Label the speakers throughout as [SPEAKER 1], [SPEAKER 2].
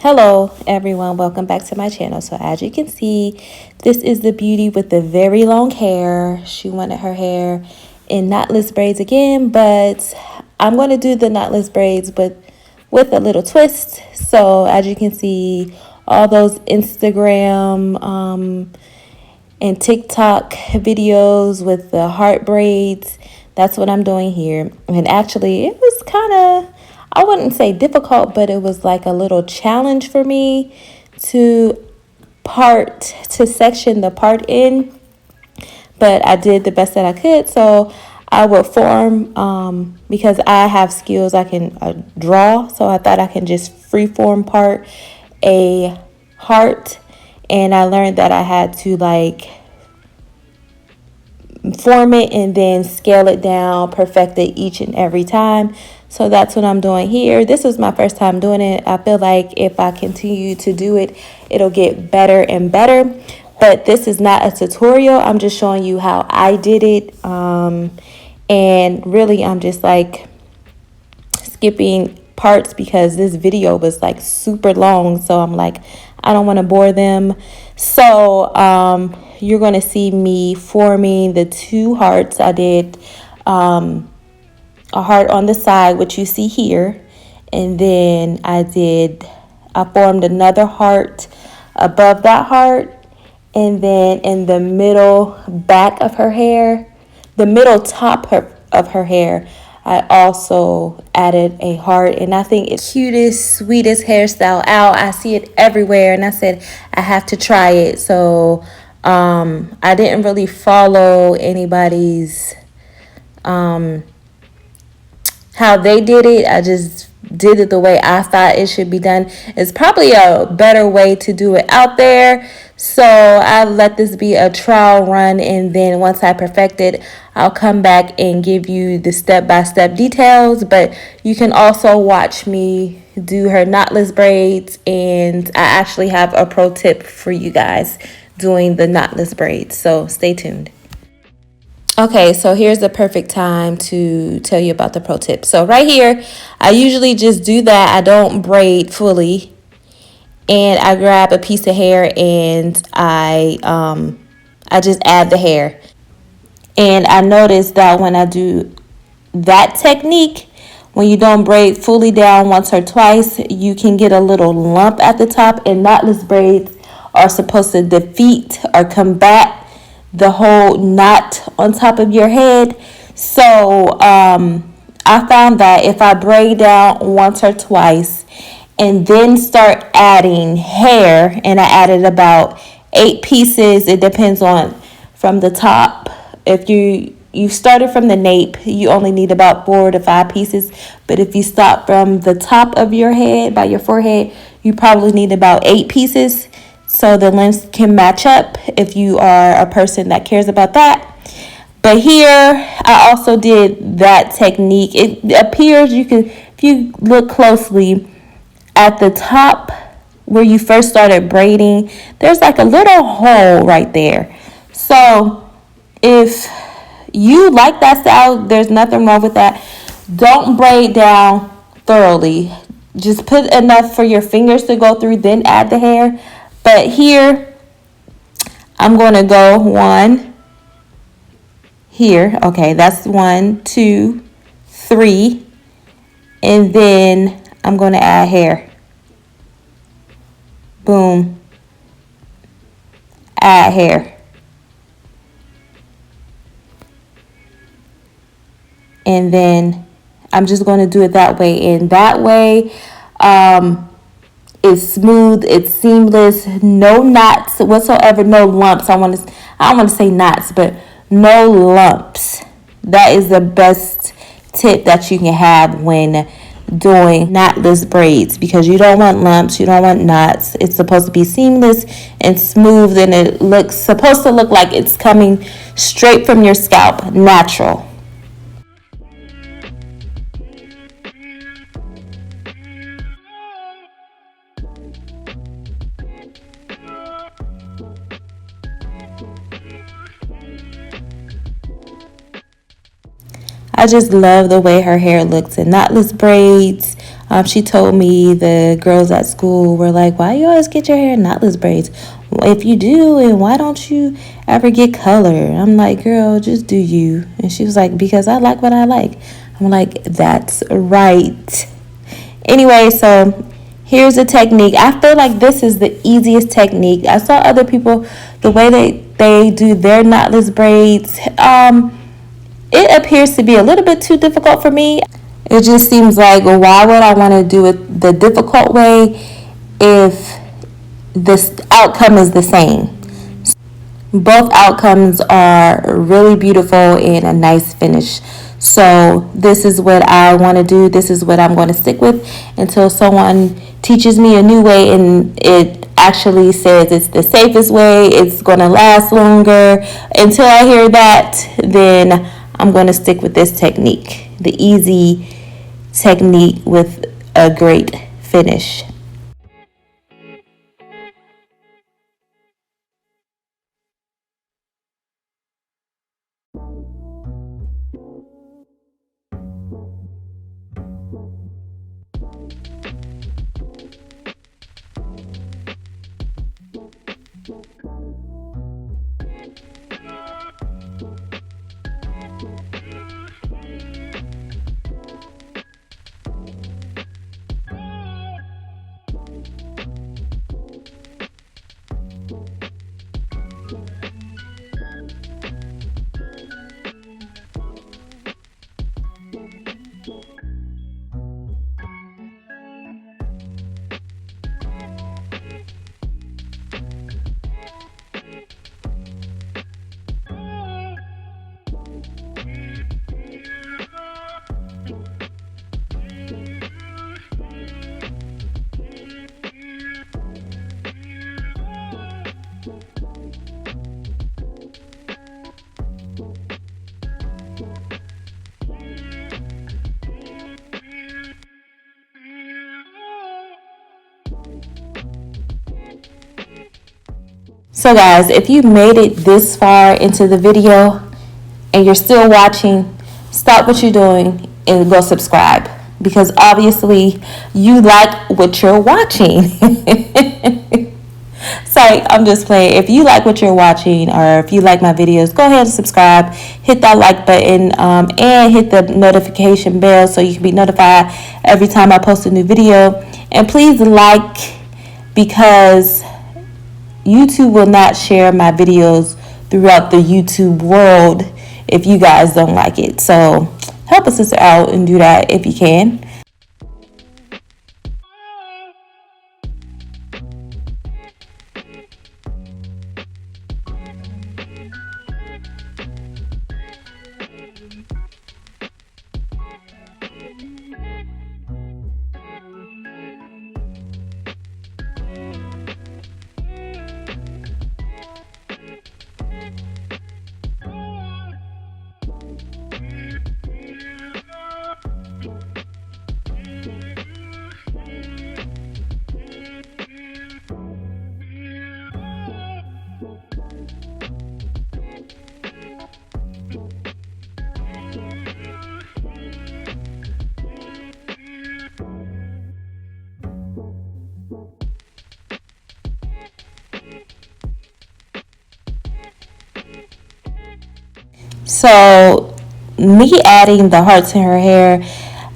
[SPEAKER 1] Hello everyone, welcome back to my channel. So as you can see, this is the beauty with the very long hair. She wanted her hair in knotless braids again, but I'm going to do the knotless braids with a little twist. So as you can see, all those Instagram and TikTok videos with the heart braids, that's what I'm doing here. And actually it was kind of, I wouldn't say difficult, but it was like a little challenge for me to section the part in, but I did the best that I could. So I would form, because I have skills, I can draw, so I thought I can just freeform part a heart, and I learned that I had to like form it and then scale it down, perfect it each and every time. So that's what I'm doing here. This was my first time doing it. I feel like if I continue to do it, it'll get better and better. But this is not a tutorial. I'm just showing you how I did it. And really, I'm just like skipping parts because this video was like super long. So I'm like, I don't want to bore them. So you're going to see me forming the two hearts. I did a heart on the side, which you see here, and then I formed another heart above that heart, and then in the middle back of her hair, the middle top of her hair, I also added a heart. And I think it's cutest, sweetest hairstyle out. I see it everywhere, and I said I have to try it. So I didn't really follow anybody's how they did it. I just did it the way I thought it should be done. It's probably a better way to do it out there. So I let this be a trial run, and then once I perfect it, I'll come back and give you the step-by-step details. But you can also watch me do her knotless braids, and I actually have a pro tip for you guys doing the knotless braids. So stay tuned. Okay, so here's the perfect time to tell you about the pro tip. So right here, I usually just do that. I don't braid fully, and I grab a piece of hair and I just add the hair. And I noticed that when I do that technique, when you don't braid fully down once or twice, you can get a little lump at the top, and knotless braids are supposed to defeat or combat the whole knot on top of your head. So I found that if I braid down once or twice and then start adding hair, and I added about 8 pieces, it depends on from the top. If you started from the nape, you only need about 4 to 5 pieces. But if you stop from the top of your head, by your forehead, you probably need about 8 pieces, so the lengths can match up if you are a person that cares about that. But here, I also did that technique. It appears if you look closely at the top where you first started braiding, there's like a little hole right there. So if you like that style, there's nothing wrong with that. Don't braid down thoroughly. Just put enough for your fingers to go through, then add the hair. But here, I'm going to go 1 here. Okay, that's 1, 2, 3. And then I'm going to add hair. Boom. Add hair. And then I'm just going to do it that way. And that way, it's smooth, it's seamless, no knots whatsoever, no lumps. I don't want to say knots, but no lumps. That is the best tip that you can have when doing knotless braids, because you don't want lumps, you don't want knots. It's supposed to be seamless and smooth, and it supposed to look like it's coming straight from your scalp, natural. I just love the way her hair looks in knotless braids. She told me the girls at school were like, why you always get your hair in knotless braids? If you do, and why don't you ever get color? I'm like, girl, just do you. And she was like, because I like what I like. I'm like, that's right. Anyway, so here's a technique. I feel like this is the easiest technique. I saw other people, the way they do their knotless braids. It appears to be a little bit too difficult for me. It just seems like, well, why would I want to do it the difficult way if this outcome is the same? Both outcomes are really beautiful and a nice finish. So this is what I want to do. This is what I'm going to stick with until someone teaches me a new way and it actually says it's the safest way, it's going to last longer. Until I hear that, then I'm going to stick with this technique, the easy technique with a great finish. So guys, if you made it this far into the video and you're still watching, stop what you're doing and go subscribe, because obviously you like what you're watching. Sorry, I'm just playing. If you like what you're watching, or if you like my videos, go ahead and subscribe, hit that like button, and hit the notification bell so you can be notified every time I post a new video. And please like, because YouTube will not share my videos throughout the YouTube world if you guys don't like it. So help a sister out and do that if you can. So me adding the hearts in her hair,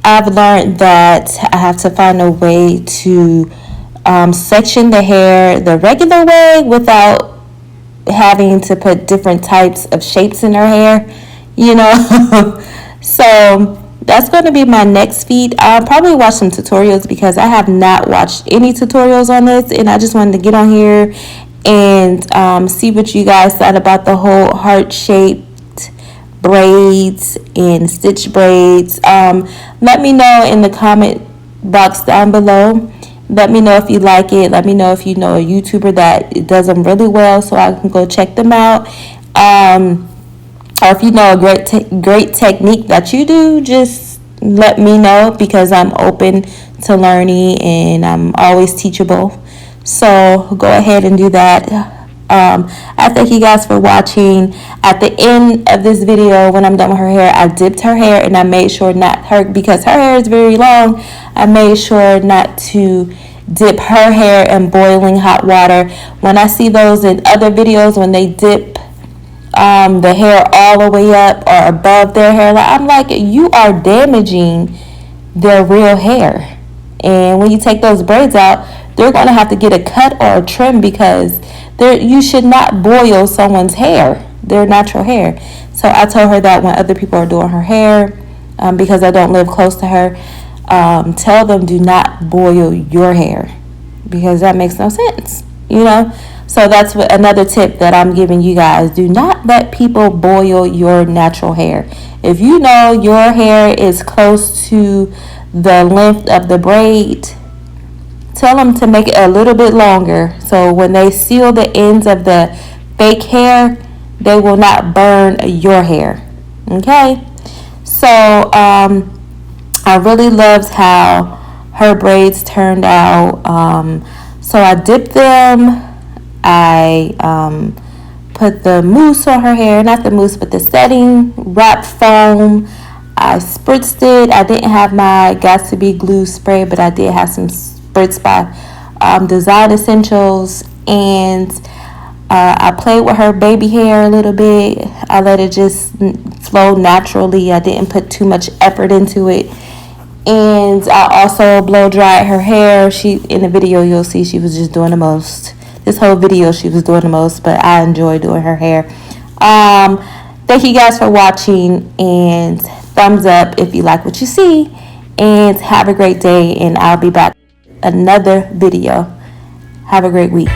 [SPEAKER 1] I've learned that I have to find a way to section the hair the regular way without having to put different types of shapes in her hair, you know. So that's going to be my next feed. I'll probably watch some tutorials because I have not watched any tutorials on this, and I just wanted to get on here and see what you guys thought about the whole heart shaped braids and stitch braids. Let me know in the comment box down below. Let me know if you like it. Let me know if you know a YouTuber that does them really well so I can go check them out. Or if you know a great technique that you do, just let me know, because I'm open to learning and I'm always teachable. So go ahead and do that. I thank you guys for watching. At the end of this video, when I'm done with her hair, I dipped her hair and I made sure not her, because her hair is very long, I made sure not to dip her hair in boiling hot water. When I see those in other videos, when they dip the hair all the way up or above their hairline, I'm like, you are damaging their real hair. And when you take those braids out, they're going to have to get a cut or a trim, because you should not boil someone's hair, their natural hair. So I told her that when other people are doing her hair, because I don't live close to her, tell them do not boil your hair, because that makes no sense, you know. So that's another tip that I'm giving you guys. Do not let people boil your natural hair. If you know your hair is close to the length of the braid, tell them to make it a little bit longer, so when they seal the ends of the fake hair, they will not burn your hair. Okay, so I really loved how her braids turned out. So I dipped them. I put the mousse on her hair, not the mousse, but the setting wrap foam. I spritzed it. I didn't have my Got to Be glue spray, but I did have some spritz by Design Essentials, and I played with her baby hair a little bit. I let it just flow naturally. I didn't put too much effort into it. And I also blow dried her hair. In the video you'll see she was just doing the most. This whole video she was doing the most, but I enjoy doing her hair. Thank you guys for watching, and thumbs up if you like what you see, and have a great day, and I'll be back with another video. Have a great week.